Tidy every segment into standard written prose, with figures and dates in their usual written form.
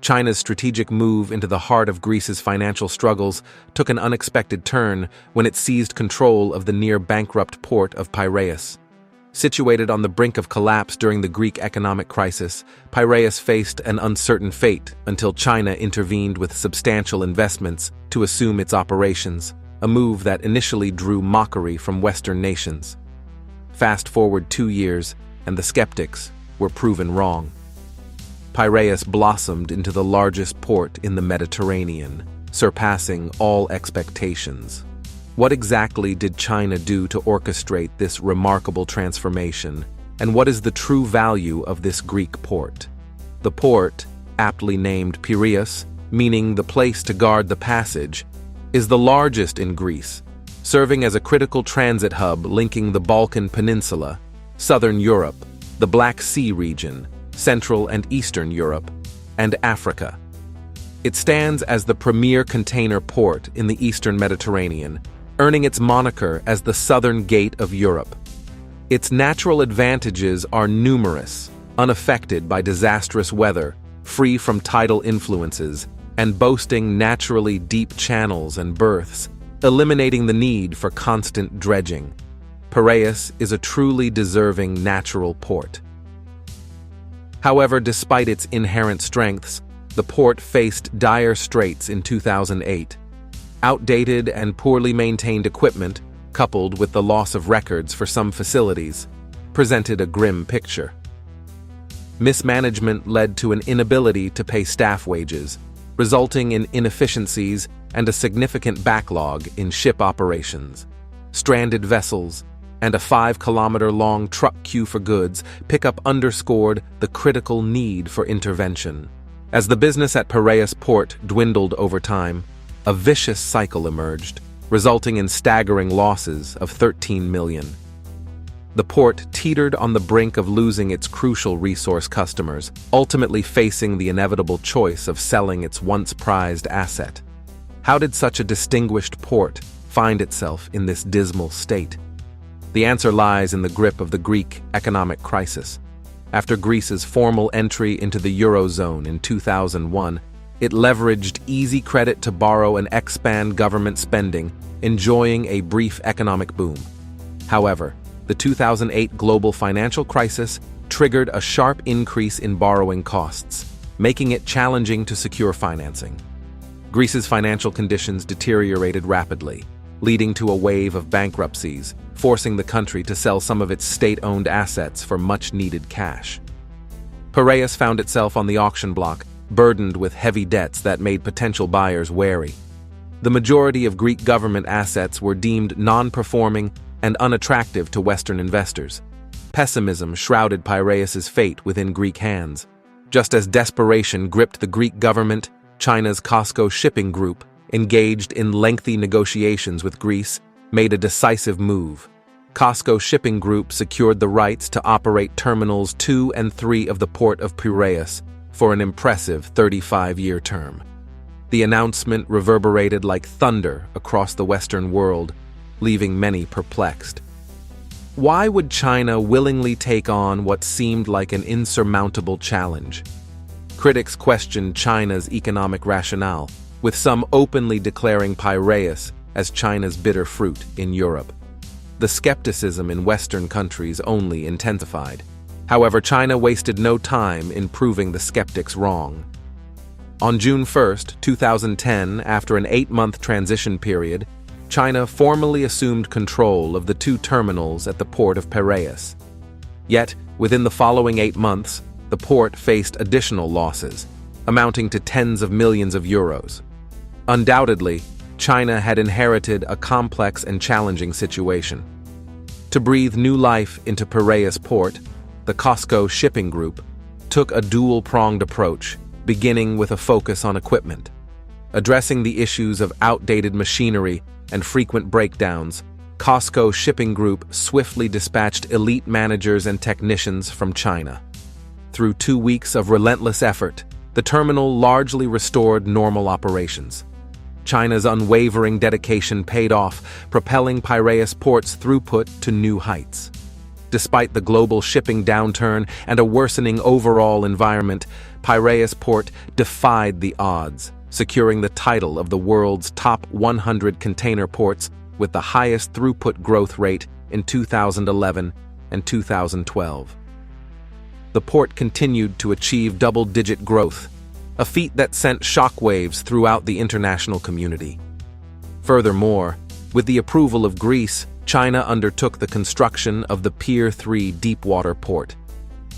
China's strategic move into the heart of Greece's financial struggles took an unexpected turn when it seized control of the near-bankrupt port of Piraeus. Situated on the brink of collapse during the Greek economic crisis, Piraeus faced an uncertain fate until China intervened with substantial investments to assume its operations, a move that initially drew mockery from Western nations. Fast forward 2 years, and the skeptics were proven wrong. Piraeus blossomed into the largest port in the Mediterranean, surpassing all expectations. What exactly did China do to orchestrate this remarkable transformation, and what is the true value of this Greek port? The port, aptly named Piraeus, meaning the place to guard the passage, is the largest in Greece, serving as a critical transit hub linking the Balkan Peninsula, southern Europe, the Black Sea region, Central and Eastern Europe, and Africa. It stands as the premier container port in the Eastern Mediterranean, earning its moniker as the Southern Gate of Europe. Its natural advantages are numerous, unaffected by disastrous weather, free from tidal influences, and boasting naturally deep channels and berths, eliminating the need for constant dredging. Piraeus is a truly deserving natural port. However, despite its inherent strengths, the port faced dire straits in 2008. Outdated and poorly maintained equipment, coupled with the loss of records for some facilities, presented a grim picture. Mismanagement led to an inability to pay staff wages, resulting in inefficiencies and a significant backlog in ship operations. Stranded vessels and a 5-kilometer-long truck queue for goods pickup underscored the critical need for intervention. As the business at Piraeus port dwindled over time, a vicious cycle emerged, resulting in staggering losses of $13 million. The port teetered on the brink of losing its crucial resource customers, ultimately facing the inevitable choice of selling its once prized asset. How did such a distinguished port find itself in this dismal state? The answer lies in the grip of the Greek economic crisis. After Greece's formal entry into the Eurozone in 2001, it leveraged easy credit to borrow and expand government spending, enjoying a brief economic boom. However, the 2008 global financial crisis triggered a sharp increase in borrowing costs, making it challenging to secure financing. Greece's financial conditions deteriorated rapidly, leading to a wave of bankruptcies, forcing the country to sell some of its state-owned assets for much-needed cash. Piraeus found itself on the auction block, burdened with heavy debts that made potential buyers wary. The majority of Greek government assets were deemed non-performing and unattractive to Western investors. Pessimism shrouded Piraeus's fate within Greek hands. Just as desperation gripped the Greek government, China's COSCO Shipping Group, engaged in lengthy negotiations with Greece, made a decisive move. COSCO Shipping Group secured the rights to operate Terminals 2 and 3 of the port of Piraeus for an impressive 35-year term. The announcement reverberated like thunder across the Western world, leaving many perplexed. Why would China willingly take on what seemed like an insurmountable challenge? Critics questioned China's economic rationale, with some openly declaring Piraeus as China's bitter fruit in Europe. The skepticism in Western countries only intensified. However, China wasted no time in proving the skeptics wrong. On June 1, 2010, after an 8-month transition period, China formally assumed control of the 2 terminals at the port of Piraeus. Yet, within the following 8 months, the port faced additional losses, amounting to tens of millions of euros. Undoubtedly, China had inherited a complex and challenging situation. To breathe new life into Piraeus port, the COSCO Shipping Group took a dual-pronged approach, beginning with a focus on equipment. Addressing the issues of outdated machinery and frequent breakdowns, COSCO Shipping Group swiftly dispatched elite managers and technicians from China. Through 2 weeks of relentless effort, the terminal largely restored normal operations. China's unwavering dedication paid off, propelling Piraeus port's throughput to new heights. Despite the global shipping downturn and a worsening overall environment, Piraeus Port defied the odds, securing the title of the world's top 100 container ports with the highest throughput growth rate in 2011 and 2012. The port continued to achieve double-digit growth, a feat that sent shockwaves throughout the international community. Furthermore, with the approval of Greece, China undertook the construction of the Pier 3 deepwater port.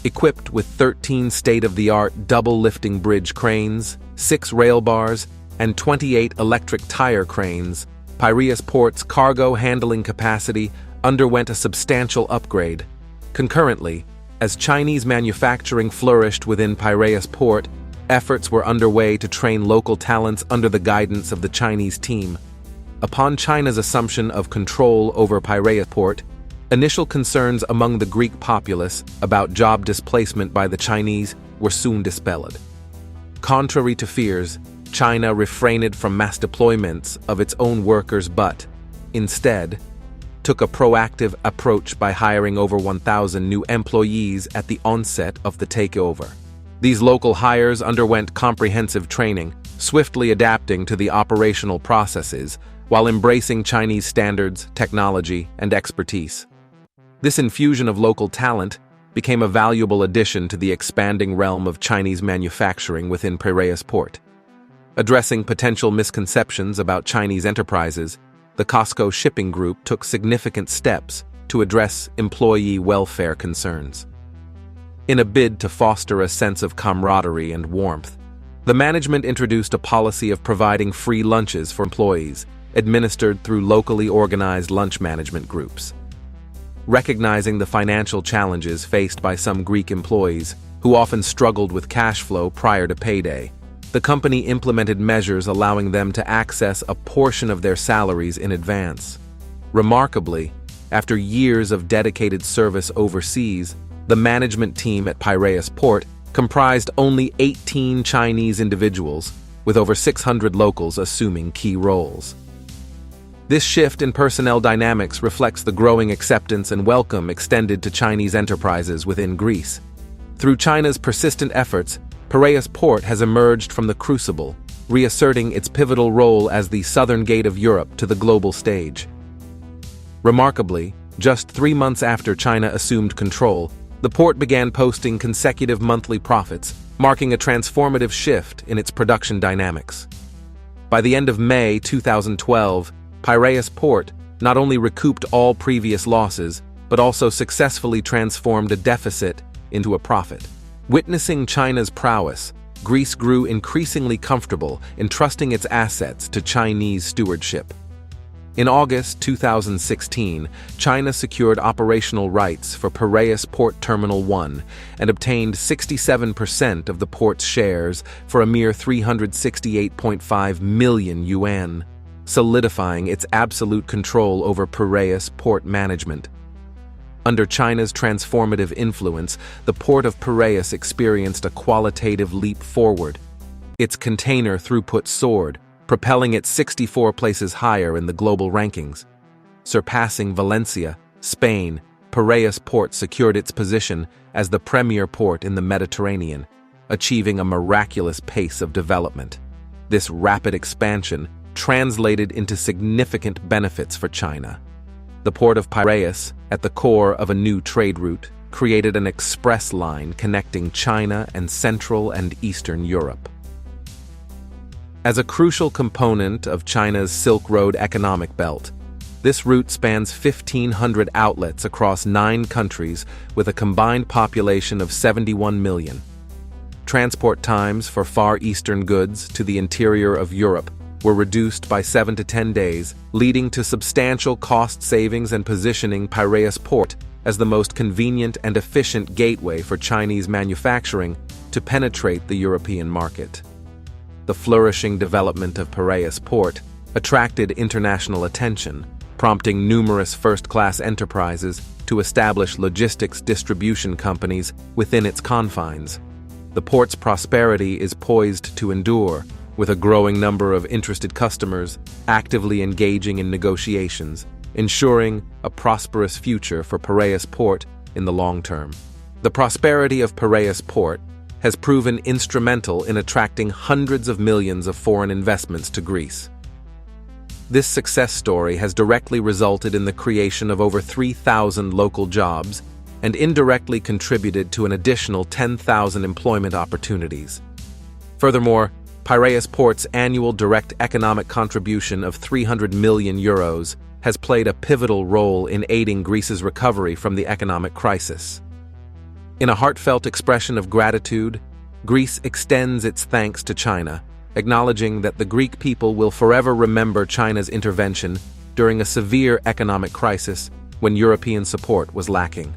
Equipped with 13 state-of-the-art double-lifting bridge cranes, 6 rail bars, and 28 electric tire cranes, Piraeus Port's cargo handling capacity underwent a substantial upgrade. Concurrently, as Chinese manufacturing flourished within Piraeus Port, efforts were underway to train local talents under the guidance of the Chinese team. Upon China's assumption of control over Piraeus Port, initial concerns among the Greek populace about job displacement by the Chinese were soon dispelled. Contrary to fears, China refrained from mass deployments of its own workers but, instead, took a proactive approach by hiring over 1,000 new employees at the onset of the takeover. These local hires underwent comprehensive training, swiftly adapting to the operational processes while embracing Chinese standards, technology, and expertise. This infusion of local talent became a valuable addition to the expanding realm of Chinese manufacturing within Piraeus Port. Addressing potential misconceptions about Chinese enterprises, the COSCO Shipping Group took significant steps to address employee welfare concerns. In a bid to foster a sense of camaraderie and warmth, the management introduced a policy of providing free lunches for employees, administered through locally organized lunch management groups. Recognizing the financial challenges faced by some Greek employees, who often struggled with cash flow prior to payday, the company implemented measures allowing them to access a portion of their salaries in advance. Remarkably, after years of dedicated service overseas, the management team at Piraeus Port comprised only 18 Chinese individuals, with over 600 locals assuming key roles. This shift in personnel dynamics reflects the growing acceptance and welcome extended to Chinese enterprises within Greece. Through China's persistent efforts, Piraeus Port has emerged from the crucible, reasserting its pivotal role as the southern gate of Europe to the global stage. Remarkably, just 3 months after China assumed control, the port began posting consecutive monthly profits, marking a transformative shift in its production dynamics. By the end of May 2012, Piraeus Port not only recouped all previous losses, but also successfully transformed a deficit into a profit. Witnessing China's prowess, Greece grew increasingly comfortable entrusting its assets to Chinese stewardship. In August 2016, China secured operational rights for Piraeus Port Terminal 1 and obtained 67% of the port's shares for a mere 368.5 million yuan, solidifying its absolute control over Piraeus Port management. Under China's transformative influence, the port of Piraeus experienced a qualitative leap forward. Its container throughput soared, propelling it 64 places higher in the global rankings. Surpassing Valencia, Spain, Piraeus Port secured its position as the premier port in the Mediterranean, achieving a miraculous pace of development. This rapid expansion translated into significant benefits for China. The port of Piraeus, at the core of a new trade route, created an express line connecting China and Central and Eastern Europe. As a crucial component of China's Silk Road economic belt, this route spans 1,500 outlets across 9 countries with a combined population of 71 million. Transport times for Far Eastern goods to the interior of Europe were reduced by 7 to 10 days, leading to substantial cost savings and positioning Piraeus Port as the most convenient and efficient gateway for Chinese manufacturing to penetrate the European market. The flourishing development of Piraeus Port attracted international attention, prompting numerous first-class enterprises to establish logistics distribution companies within its confines. The port's prosperity is poised to endure, with a growing number of interested customers actively engaging in negotiations, ensuring a prosperous future for Piraeus Port in the long term. The prosperity of Piraeus Port has proven instrumental in attracting hundreds of millions of foreign investments to Greece. This success story has directly resulted in the creation of over 3,000 local jobs and indirectly contributed to an additional 10,000 employment opportunities. Furthermore, Piraeus Port's annual direct economic contribution of €300 million has played a pivotal role in aiding Greece's recovery from the economic crisis. In a heartfelt expression of gratitude, Greece extends its thanks to China, acknowledging that the Greek people will forever remember China's intervention during a severe economic crisis when European support was lacking.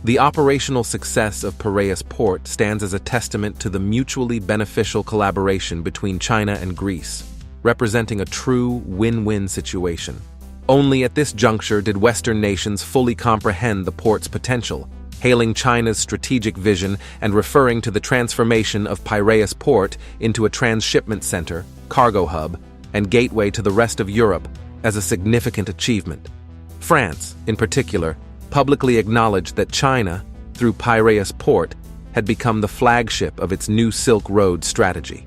The operational success of Piraeus Port stands as a testament to the mutually beneficial collaboration between China and Greece, representing a true win-win situation. Only at this juncture did Western nations fully comprehend the port's potential, hailing China's strategic vision and referring to the transformation of Piraeus Port into a transshipment center, cargo hub, and gateway to the rest of Europe as a significant achievement. France, in particular, publicly acknowledged that China, through Piraeus Port, had become the flagship of its new Silk Road strategy.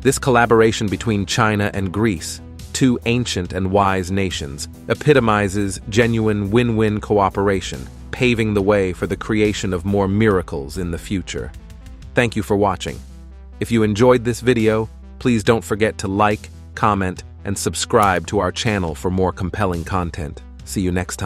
This collaboration between China and Greece, two ancient and wise nations, epitomizes genuine win-win cooperation, paving the way for the creation of more miracles in the future. Thank you for watching. If you enjoyed this video, please don't forget to like, comment, and subscribe to our channel for more compelling content. See you next time.